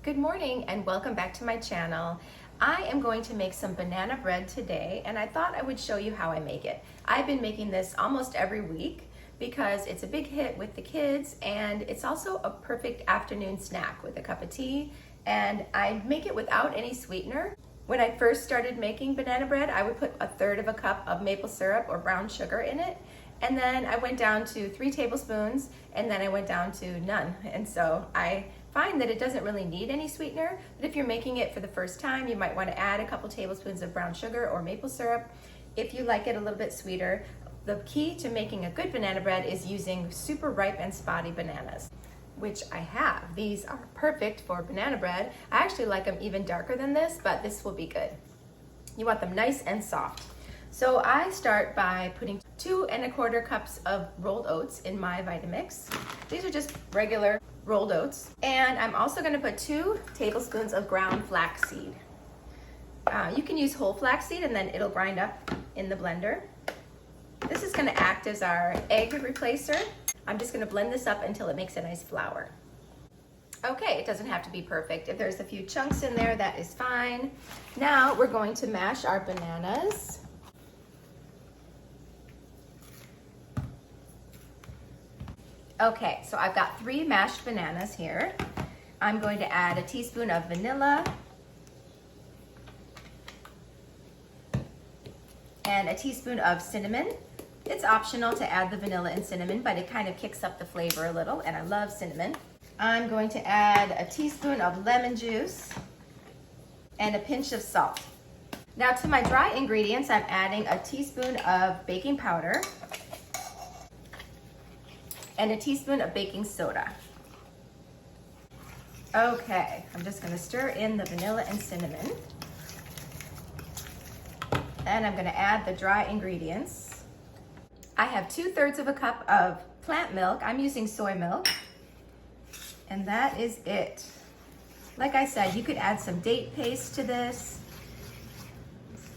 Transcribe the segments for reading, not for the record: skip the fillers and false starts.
Good morning and welcome back to my channel. I am going to make some banana bread today and I thought I would show you how I make it. I've been making this almost every week because it's a big hit with the kids and it's also a perfect afternoon snack with a cup of tea, and I make it without any sweetener. When I first started making banana bread, I would put 1/3 of a cup of maple syrup or brown sugar in it, and then I went down to 3 tablespoons, and then I went down to none. And so I find that it doesn't really need any sweetener, but if you're making it for the first time, you might want to add a couple tablespoons of brown sugar or maple syrup if you like it a little bit sweeter. The key to making a good banana bread is using super ripe and spotty bananas, which I have. These are perfect for banana bread. I actually like them even darker than this, but this will be good. You want them nice and soft. So I start by putting 2 1/4 cups of rolled oats in my Vitamix. These are just regular rolled oats. And I'm also gonna put 2 tablespoons of ground flaxseed. You can use whole flaxseed and then it'll grind up in the blender. This is gonna act as our egg replacer. I'm just gonna blend this up until it makes a nice flour. Okay, it doesn't have to be perfect. If there's a few chunks in there, that is fine. Now we're going to mash our bananas. Okay, so I've got 3 mashed bananas here. I'm going to add a teaspoon of vanilla and a teaspoon of cinnamon. It's optional to add the vanilla and cinnamon, but it kind of kicks up the flavor a little, and I love cinnamon. I'm going to add a teaspoon of lemon juice and a pinch of salt. Now to my dry ingredients, I'm adding a teaspoon of baking powder and a teaspoon of baking soda. Okay, I'm just gonna stir in the vanilla and cinnamon. And I'm gonna add the dry ingredients. I have 2/3 of a cup of plant milk. I'm using soy milk. And that is it. Like I said, you could add some date paste to this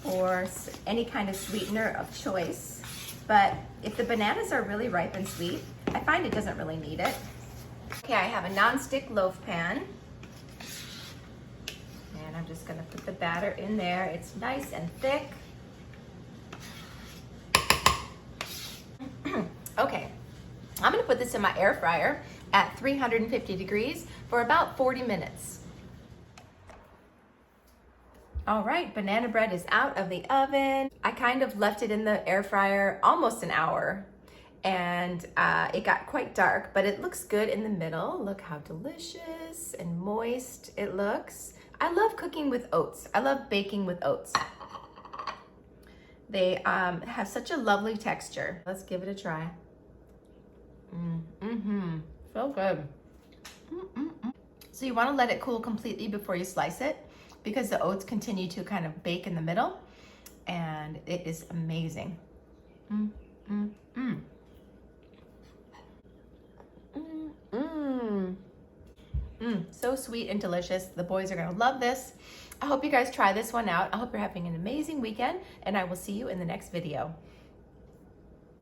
or any kind of sweetener of choice. But if the bananas are really ripe and sweet, I find it doesn't really need it. Okay, I have a non-stick loaf pan. And I'm just gonna put the batter in there. It's nice and thick. Okay, I'm gonna put this in my air fryer at 350 degrees for about 40 minutes. All right, banana bread is out of the oven. I kind of left it in the air fryer almost an hour, and it got quite dark, but it looks good in the middle. Look how delicious and moist it looks. I love cooking with oats. I love baking with oats. They have such a lovely texture. Let's give it a try. So good. So you want to let it cool completely before you slice it, because the oats continue to kind of bake in the middle, and it is amazing. So sweet and delicious. The boys are gonna love this. I hope you guys try this one out. I hope you're having an amazing weekend, and I will see you in the next video.